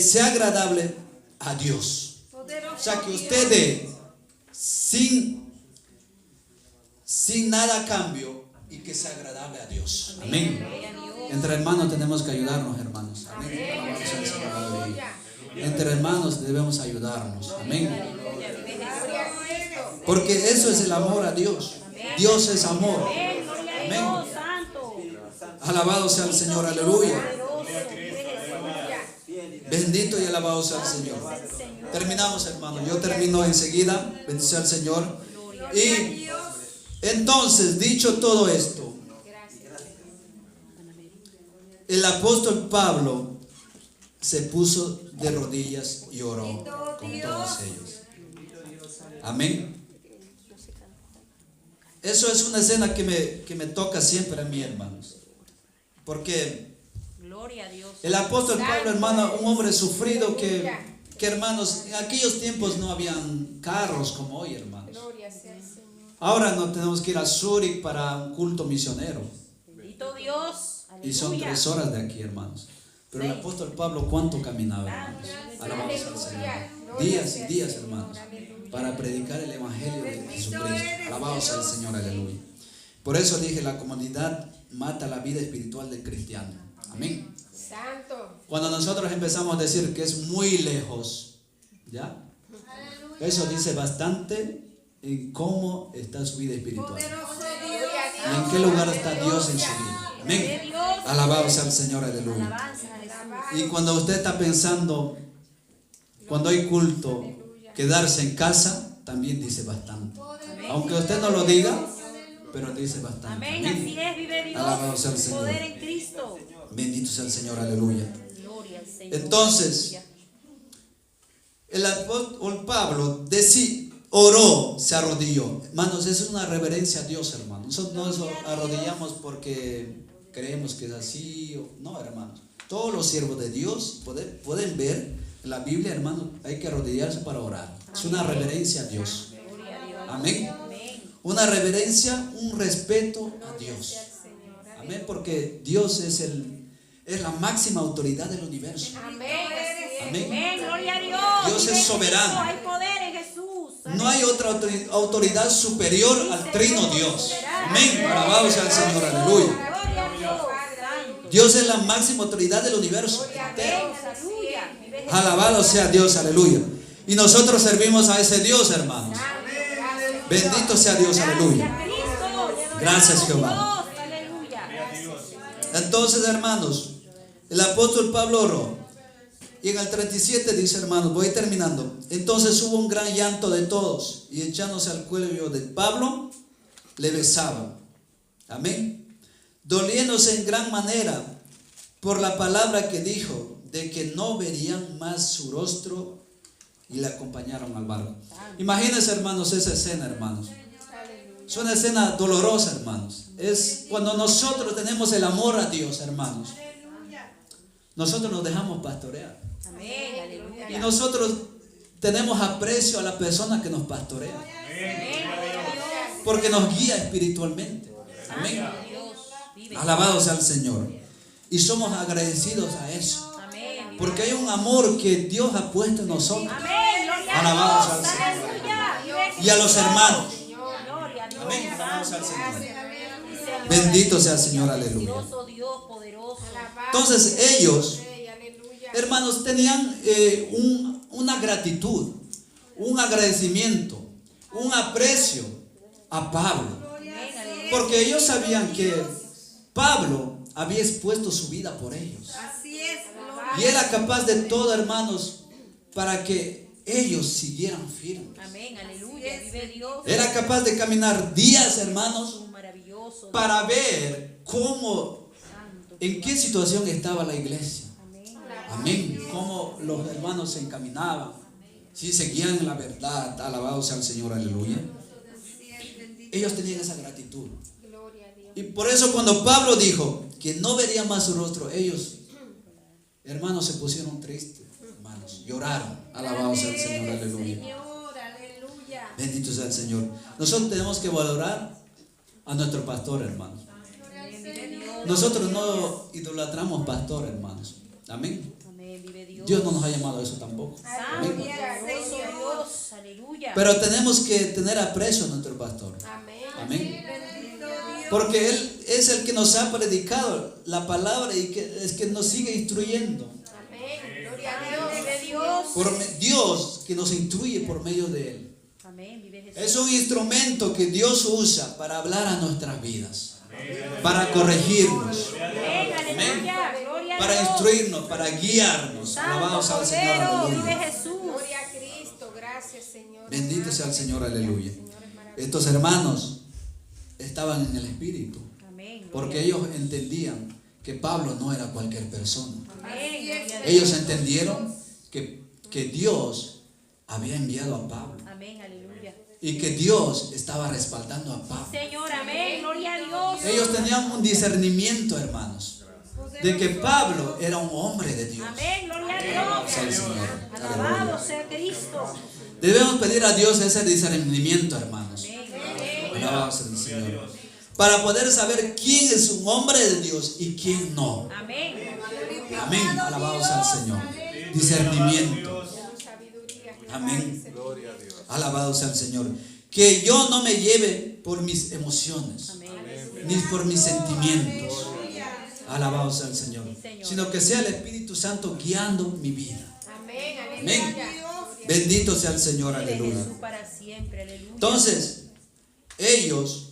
sea agradable a Dios. O sea, que usted dé sin nada a cambio y que sea agradable a Dios. Amén. Entre hermanos tenemos que ayudarnos, hermanos. Amén. Alabado sea el Señor, aleluya. Entre hermanos debemos ayudarnos. Amén. Porque eso es el amor a Dios. Dios es amor. Amén. Alabado sea el Señor, aleluya. Bendito y alabado sea el Señor. Terminamos, hermano. Yo termino enseguida. Bendito sea el Señor. Y entonces, dicho todo esto, el apóstol Pablo se puso de rodillas y oró con todos ellos. Amén. Eso es una escena que me toca siempre a mí, hermanos. Porque Gloria a Dios. el apóstol Pablo, hermano, un hombre sufrido que hermanos, en aquellos tiempos no habían carros como hoy, hermanos. Ahora no tenemos que ir a Zúrich para un culto misionero. Bendito Dios. Y son 3 horas de aquí, hermanos. Pero el apóstol Pablo, ¿cuánto caminaba, hermanos? Alabado sea el Señor. Días y días, hermanos, para predicar el evangelio de Jesucristo. Alabado sea el Señor, aleluya. Por eso dije, la comunidad mata la vida espiritual del cristiano. Amén. Santo. Cuando nosotros empezamos a decir que es muy lejos, ¿ya? Eso dice bastante en cómo está su vida espiritual. Y en qué lugar está Dios en su vida. Amén. Alabado sea el Señor, aleluya. Y cuando usted está pensando, cuando hay culto, quedarse en casa, también dice bastante. Aunque usted no lo diga, pero dice bastante. Amén. Así es, vive Dios. Alabado sea el Señor. Poder en Cristo. Bendito sea el Señor, aleluya. Gloria al Señor. Entonces, el apóstol Pablo oró, se arrodilló. Hermanos, eso es una reverencia a Dios, hermanos. Nosotros no nos arrodillamos porque creemos que es así. No, hermanos. Todos los siervos de Dios pueden ver en la Biblia, hermanos, hay que arrodillarse para orar. Es una reverencia a Dios. Amén. Una reverencia, un respeto a Dios. Amén, porque Dios es la máxima autoridad del universo. Amén. Amén. Gloria a Dios. Dios es soberano. Hay poder en Jesús. No hay otra autoridad superior al trino Dios. Amén. Alabado sea el Señor, aleluya. Gloria a Dios. Dios es la máxima autoridad del universo entero. Aleluya. Alabado sea Dios, aleluya. Y nosotros servimos a ese Dios, hermanos. Bendito sea Dios, aleluya. Gracias, Jehová. Entonces, hermanos, el apóstol Pablo oró. Y en el 37 dice, hermanos, voy terminando. Entonces hubo un gran llanto de todos, y echándose al cuello de Pablo, le besaban. Amén. Doliéndose en gran manera por la palabra que dijo, de que no verían más su rostro, y le acompañaron al barco. Imagínense, hermanos, esa escena, hermanos. Es una escena dolorosa, hermanos. Es cuando nosotros tenemos el amor a Dios, hermanos. Nosotros nos dejamos pastorear. Amén. Aleluya. Y nosotros tenemos aprecio a la persona que nos pastorea. Porque nos guía espiritualmente. Amén. Alabado sea el Señor. Y somos agradecidos a eso. Amén. Porque hay un amor que Dios ha puesto en nosotros. Amén. Gloria Alabado a sea el Dios. Señor. Aleluya. Y a los hermanos. Gloria a Dios. Amén. Alabado sea el Señor. Bendito sea el Señor, aleluya. Poderoso Dios, poderoso. Entonces ellos, hermanos, tenían una gratitud, un agradecimiento, un aprecio a Pablo. Porque ellos sabían que Pablo había expuesto su vida por ellos. Así es. Y era capaz de todo, hermanos, para que ellos siguieran firmes. Amén. Aleluya. Vive Dios. Era capaz de caminar días, hermanos, Maravilloso. para ver cómo, en qué situación estaba la iglesia. Amén. Cómo los hermanos se encaminaban, si seguían la verdad. Alabado sea el Señor, aleluya. Ellos tenían esa gratitud. Y por eso cuando Pablo dijo que no vería más su rostro, ellos, hermanos, se pusieron tristes, hermanos, lloraron. Alabado sea el Señor, aleluya. Bendito sea el Señor. Nosotros tenemos que valorar a nuestro pastor, hermanos. Nosotros no idolatramos pastor, hermanos. Amén. Amén. Vive Dios. Dios no nos ha llamado a eso tampoco. Santo, Amén. poderoso Dios. Aleluya. Pero tenemos que tener aprecio a nuestro pastor. Amén. Porque Él es el que nos ha predicado la palabra y que es que nos sigue instruyendo. Vive Dios. Dios que nos instruye por medio de Él. Amén. Vive Jesús. Es un instrumento que Dios usa para hablar a nuestras vidas, para corregirnos, para instruirnos, para guiarnos. Alabado sea el Señor, aleluya. Gloria a Cristo, gracias Señor. Bendito sea el Señor, aleluya. Estos hermanos estaban en el Espíritu, porque ellos entendían que Pablo no era cualquier persona. Ellos entendieron que Dios había enviado a Pablo. Amén, aleluya. Y que Dios estaba respaldando a Pablo. Señor, amén, gloria a Dios. Ellos tenían un discernimiento, hermanos, de que Pablo era un hombre de Dios. Amén, gloria a Dios. Sea el Señor. Alabado sea Cristo. Debemos pedir a Dios ese discernimiento, hermanos. Alabado sea el Señor. Para poder saber quién es un hombre de Dios y quién no. Amén. Amén. Alabado sea el Señor. Discernimiento. Amén. Alabado sea el Señor. Que yo no me lleve por mis emociones, ni por mis sentimientos. Alabado sea el Señor. Sino que sea el Espíritu Santo guiando mi vida. Amén. Bendito sea el Señor, aleluya. Entonces, ellos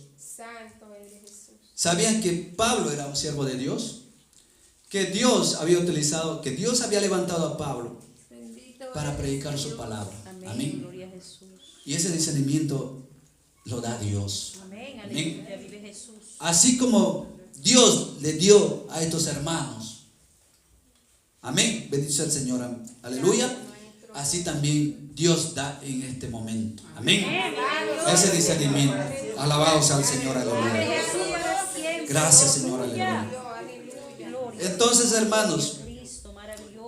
sabían que Pablo era un siervo de Dios, que Dios había utilizado, que Dios había levantado a Pablo para predicar su palabra. Amén. Y ese discernimiento lo da Dios. Amén. Así como Dios le dio a estos hermanos. Amén. Bendito sea el Señor. Aleluya. Así también Dios da en este momento. Amén. Ese discernimiento. Alabado sea el Señor. Aleluya. Gracias, Señor. Aleluya. Entonces, hermanos,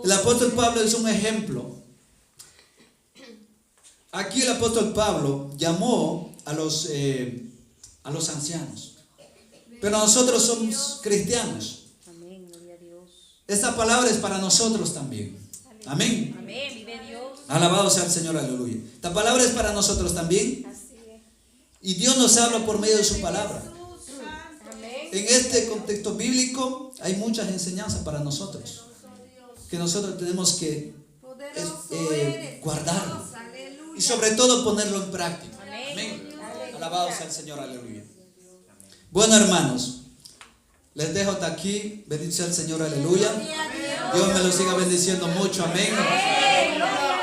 el apóstol Pablo es un ejemplo. Aquí el apóstol Pablo llamó a los ancianos. Pero nosotros somos cristianos. Esta palabra es para nosotros también. Amén. Alabado sea el Señor, aleluya. Esta palabra es para nosotros también. Y Dios nos habla por medio de su palabra. En este contexto bíblico hay muchas enseñanzas para nosotros, que nosotros tenemos que guardarlo y sobre todo ponerlo en práctica. Amén. Alabado sea el Señor, aleluya. Bueno, hermanos, les dejo hasta aquí. Bendito sea el Señor, aleluya. Dios me lo siga bendiciendo mucho, amén.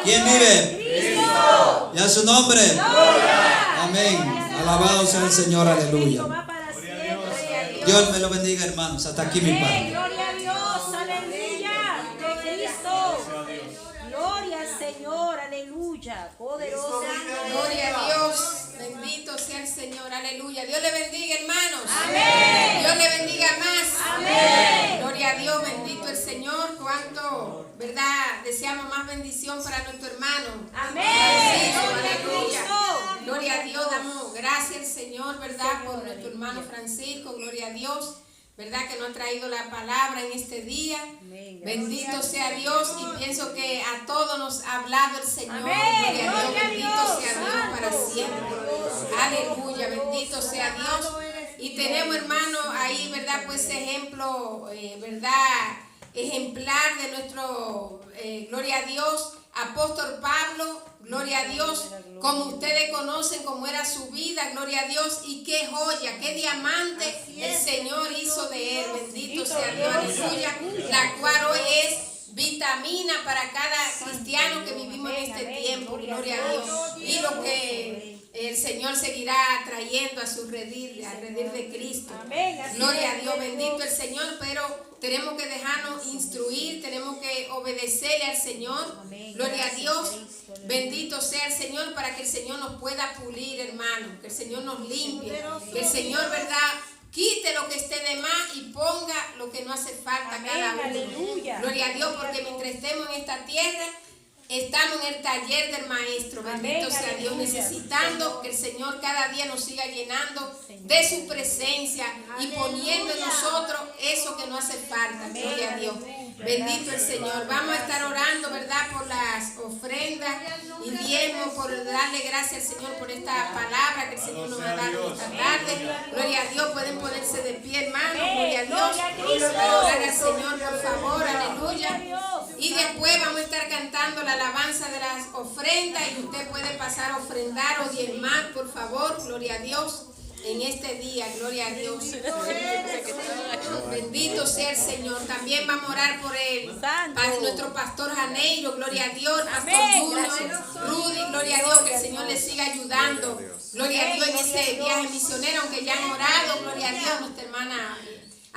¿Quién vive? ¿Y a su nombre? Amén. Alabado sea el Señor, aleluya. Dios me lo bendiga, hermanos. Hasta aquí mi parte. Gloria a Dios, aleluya. De Cristo. Gloria al Señor, aleluya. Poderoso. Gloria a Dios. Bendito sea el Señor, aleluya. Dios le bendiga, hermanos. Amén. Dios le bendiga más. Amén. Gloria a Dios, bendito el Señor. Cuánto, ¿verdad? Deseamos más bendición para nuestro hermano. Amén. Aleluya. Gloria a Dios, damos gracias al Señor, ¿verdad? Por nuestro hermano Francisco, gloria a Dios, ¿verdad? Que nos ha traído la palabra en este día. Bendito sea Dios, y pienso que a todos nos ha hablado el Señor. Gloria a Dios, bendito sea Dios para siempre. Aleluya, bendito sea Dios. Y tenemos, hermano, ahí, ¿verdad? Pues ejemplo, ¿verdad? Ejemplar de nuestro, gloria a Dios, apóstol Pablo, gloria a Dios, como ustedes conocen cómo era su vida, gloria a Dios, y qué joya, qué diamante el Señor hizo de él, bendito sea Dios, aleluya, la cual hoy es vitamina para cada cristiano que vivimos en este tiempo, gloria a Dios, y lo que el Señor seguirá trayendo a su redil, al redil de Cristo. Gloria a Dios, bendito el Señor, pero tenemos que dejarnos instruir, tenemos que obedecerle al Señor. Gloria a Dios, bendito sea el Señor, para que el Señor nos pueda pulir, hermano, que el Señor nos limpie, que el Señor, ¿verdad?, quite lo que esté de más y ponga lo que no hace falta a cada uno. Gloria a Dios, porque mientras estemos en esta tierra, estamos en el taller del Maestro, bendito sea Dios, necesitando que el Señor cada día nos siga llenando de su presencia y poniendo en nosotros eso que no hace falta, gloria a Dios. Bendito el Señor. Vamos a estar orando, ¿verdad?, por las ofrendas y diezmos, por darle gracias al Señor por esta palabra que el Señor nos ha dado esta tarde. Gloria a Dios. Pueden ponerse de pie, hermanos. Gloria a Dios. Para orar al Señor, por favor. Aleluya. Y después vamos a estar cantando la alabanza de las ofrendas y usted puede pasar a ofrendar o diezmar, por favor. Gloria a Dios. En este día, gloria a Dios. Bendito. Bendito sea el Señor. También vamos a orar por él. Para nuestro pastor Janeiro, gloria a Dios. Pastor Junior, Rudy, gloria a Dios. Que el Señor le siga ayudando. Gloria a Dios en ese viaje misionero. Aunque ya han orado, gloria a Dios, nuestra hermana.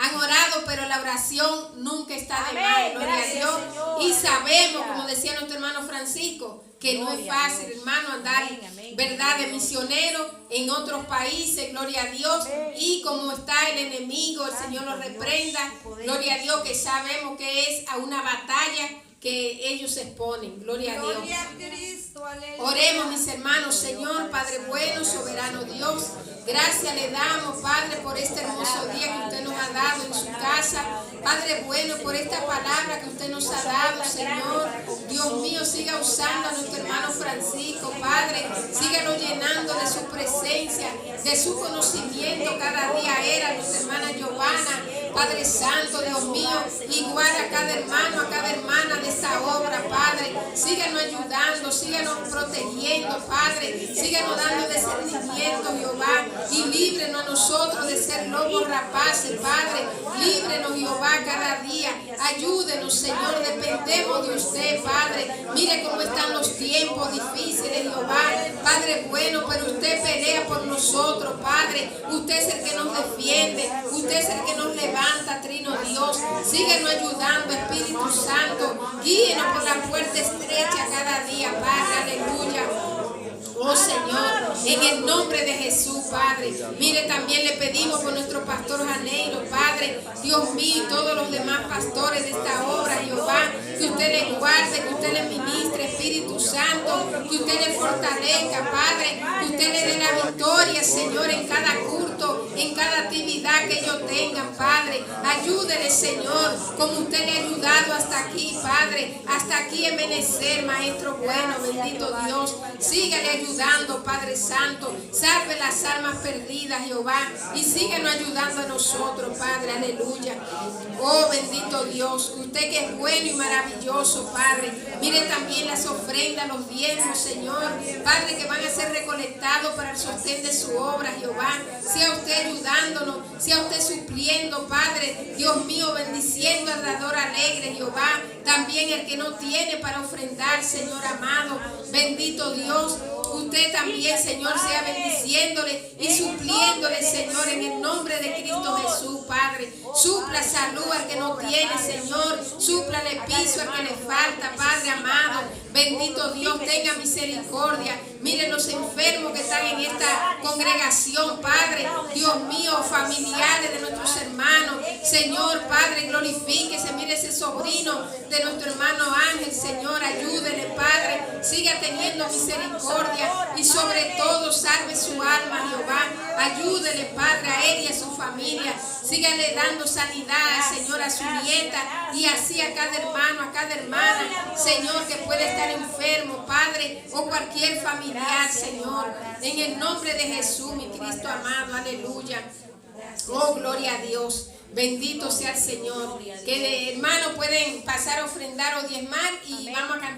Han orado, pero la oración nunca está de más, gloria a Dios. Y sabemos, como decía nuestro hermano Francisco, que no es fácil, hermano, andar, verdad, de misionero en otros países, gloria a Dios. Y como está el enemigo, el Señor lo reprenda, gloria a Dios, que sabemos que es a una batalla que ellos se exponen, gloria a Dios. Oremos, mis hermanos. Señor, Padre bueno, soberano Dios, gracias le damos, Padre, por este hermoso día que usted nos ha dado en su casa. Padre bueno, por esta palabra que usted nos ha dado, Señor. Dios mío, siga usando a nuestro hermano Francisco, Padre. Sígalo llenando de su presencia, de su conocimiento. Cada día era nuestra hermana Giovanna. Padre Santo, Dios mío, igual a cada hermano, a cada hermana de esta obra, Padre. Síganos ayudando, síganos protegiendo, Padre. Síganos dando discernimiento, Jehová. Y líbrenos a nosotros de ser lobos rapaces, Padre. Líbrenos, Jehová, cada día. Ayúdenos, Señor. Dependemos de usted, Padre. Mire cómo están los tiempos difíciles, Jehová. Padre bueno, pero usted pelea por nosotros, Padre. Usted es el que nos defiende. Usted es el que nos levanta, Trino Dios. Síguenos ayudando, Espíritu Santo. Guíenos por la puerta estrecha cada día, Padre. Aleluya. Oh Señor, en el nombre de Jesús, Padre. Mire, también le pedimos por nuestro pastor Janeiro, Padre. Dios mío, y todos los demás pastores de esta obra, Jehová. Que usted le guarde, que usted le ministre, Espíritu Santo. Que usted le fortalezca, Padre. Que usted le dé la victoria, Señor, en cada culto, en cada actividad que ellos tengan, Padre. Ayúdele, Señor, como usted le ha ayudado hasta aquí, Padre. Hasta aquí en Benecer, Maestro bueno, bendito Dios. Sígale ayudando, Padre Santo. Salve las almas perdidas, Jehová. Y síguenos ayudando a nosotros, Padre. Aleluya. Oh, bendito Dios. Usted que es bueno y maravilloso, Padre. Mire también las ofrendas, los diezmos, Señor. Padre, que van a ser recolectados para el sostén de su obra, Jehová. Sea usted ayudándonos, sea usted supliendo, Padre. Dios mío, bendiciendo al dador alegre, Jehová. También el que no tiene para ofrendar, Señor amado. Bendito Dios. Usted también, Señor, sea bendiciéndole y supliéndole, Señor, en el nombre de Cristo Jesús, Padre. Supla salud al que no tiene, Señor. Súplale piso al que le falta, Padre amado. Bendito Dios, tenga misericordia. Miren los enfermos que están en esta congregación, Padre. Dios mío, familiares de nuestros hermanos. Señor, Padre, glorifíquese. Mire ese sobrino de nuestro hermano Ángel, Señor, ayúdele, Padre. Siga teniendo misericordia y sobre todo salve su alma, Jehová. Ayúdele, Padre, a él y a su familia. Sígale dando sanidad, Señor, a su nieta y así a cada hermano, a cada hermana, Señor, que puede estar enfermo, Padre, o cualquier familiar, Señor. En el nombre de Jesús, mi Cristo amado, aleluya. Oh, gloria a Dios. Bendito sea el Señor. Que hermanos pueden pasar a ofrendar o diezmar y vamos a cantar.